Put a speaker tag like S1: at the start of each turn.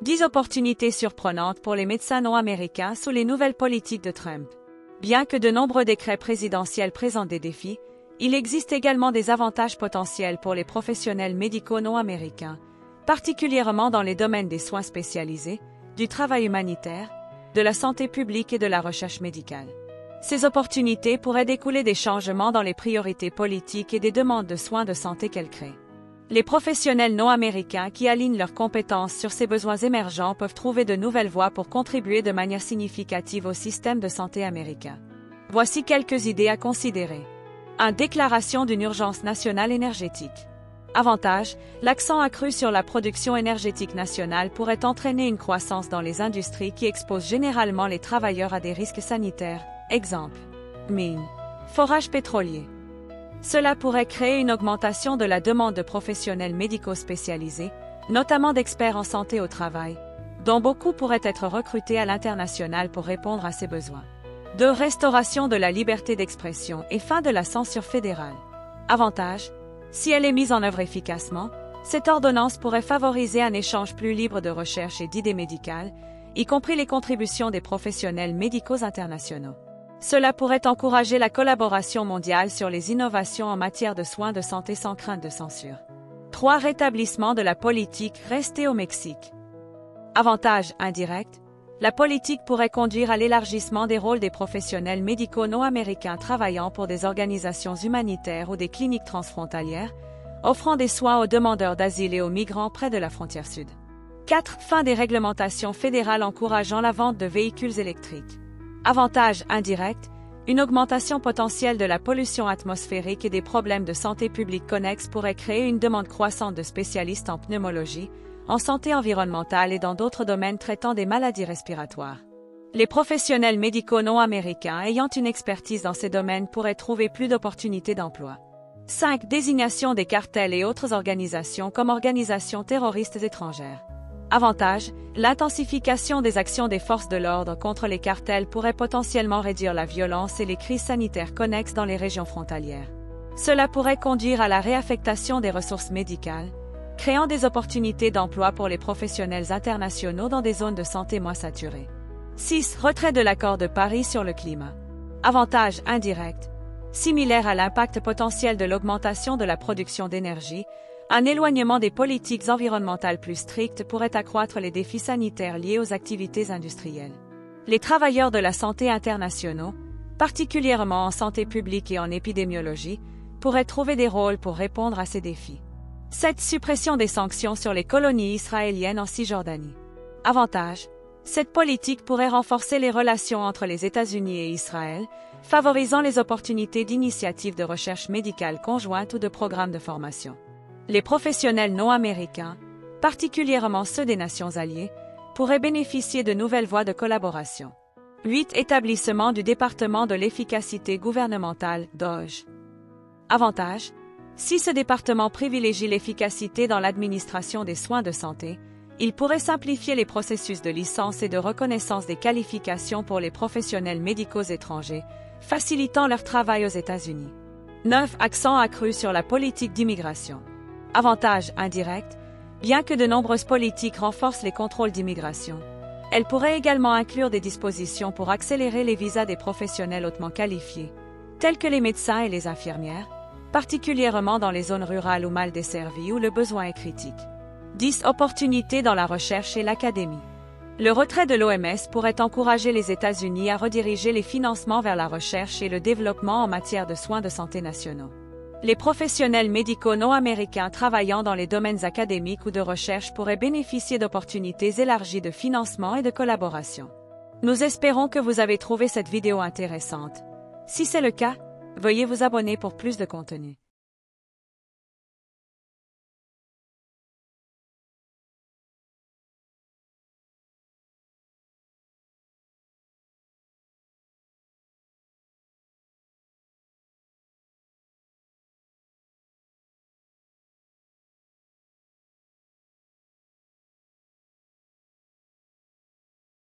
S1: 10 opportunités surprenantes pour les médecins non américains sous les nouvelles politiques de Trump. Bien que de nombreux décrets présidentiels présentent des défis, il existe également des avantages potentiels pour les professionnels médicaux non américains, particulièrement dans les domaines des soins spécialisés, du travail humanitaire, de la santé publique et de la recherche médicale. Ces opportunités pourraient découler des changements dans les priorités politiques et des demandes de soins de santé qu'elles créent. Les professionnels non américains qui alignent leurs compétences sur ces besoins émergents peuvent trouver de nouvelles voies pour contribuer de manière significative au système de santé américain. Voici quelques idées à considérer. 1. Déclaration d'une urgence nationale énergétique. Avantage, l'accent accru sur la production énergétique nationale pourrait entraîner une croissance dans les industries qui exposent généralement les travailleurs à des risques sanitaires. Exemple. Mine. Forage pétrolier. Cela pourrait créer une augmentation de la demande de professionnels médicaux spécialisés, notamment d'experts en santé au travail, dont beaucoup pourraient être recrutés à l'international pour répondre à ces besoins. 2. Restauration de la liberté d'expression et fin de la censure fédérale. Avantage, si elle est mise en œuvre efficacement, cette ordonnance pourrait favoriser un échange plus libre de recherche et d'idées médicales, y compris les contributions des professionnels médicaux internationaux. Cela pourrait encourager la collaboration mondiale sur les innovations en matière de soins de santé sans crainte de censure. 3. Rétablissement de la politique restée au Mexique. Avantage indirect, la politique pourrait conduire à l'élargissement des rôles des professionnels médicaux non américains travaillant pour des organisations humanitaires ou des cliniques transfrontalières, offrant des soins aux demandeurs d'asile et aux migrants près de la frontière sud. 4. Fin des réglementations fédérales encourageant la vente de véhicules électriques. Avantage indirect, une augmentation potentielle de la pollution atmosphérique et des problèmes de santé publique connexes pourrait créer une demande croissante de spécialistes en pneumologie, en santé environnementale et dans d'autres domaines traitant des maladies respiratoires. Les professionnels médicaux non américains ayant une expertise dans ces domaines pourraient trouver plus d'opportunités d'emploi. 5. Désignation des cartels et autres organisations comme organisations terroristes étrangères. Avantage, l'intensification des actions des forces de l'ordre contre les cartels pourrait potentiellement réduire la violence et les crises sanitaires connexes dans les régions frontalières. Cela pourrait conduire à la réaffectation des ressources médicales, créant des opportunités d'emploi pour les professionnels internationaux dans des zones de santé moins saturées. 6. Retrait de l'accord de Paris sur le climat. Avantage indirect, similaire à l'impact potentiel de l'augmentation de la production d'énergie, un éloignement des politiques environnementales plus strictes pourrait accroître les défis sanitaires liés aux activités industrielles. Les travailleurs de la santé internationaux, particulièrement en santé publique et en épidémiologie, pourraient trouver des rôles pour répondre à ces défis. 7. Suppression des sanctions sur les colonies israéliennes en Cisjordanie. Avantage, cette politique pourrait renforcer les relations entre les États-Unis et Israël, favorisant les opportunités d'initiatives de recherche médicale conjointe ou de programmes de formation. Les professionnels non américains, particulièrement ceux des Nations alliées, pourraient bénéficier de nouvelles voies de collaboration. 8. Établissement du département de l'efficacité gouvernementale, DOGE. Avantage, si ce département privilégie l'efficacité dans l'administration des soins de santé, il pourrait simplifier les processus de licence et de reconnaissance des qualifications pour les professionnels médicaux étrangers, facilitant leur travail aux États-Unis. 9. Accent accru sur la politique d'immigration. Avantage indirect, bien que de nombreuses politiques renforcent les contrôles d'immigration, elles pourraient également inclure des dispositions pour accélérer les visas des professionnels hautement qualifiés, tels que les médecins et les infirmières, particulièrement dans les zones rurales ou mal desservies où le besoin est critique. 10. Opportunités dans la recherche et l'académie. Le retrait de l'OMS pourrait encourager les États-Unis à rediriger les financements vers la recherche et le développement en matière de soins de santé nationaux. Les professionnels médicaux non américains travaillant dans les domaines académiques ou de recherche pourraient bénéficier d'opportunités élargies de financement et de collaboration. Nous espérons que vous avez trouvé cette vidéo intéressante. Si c'est le cas, veuillez vous abonner pour plus de contenu.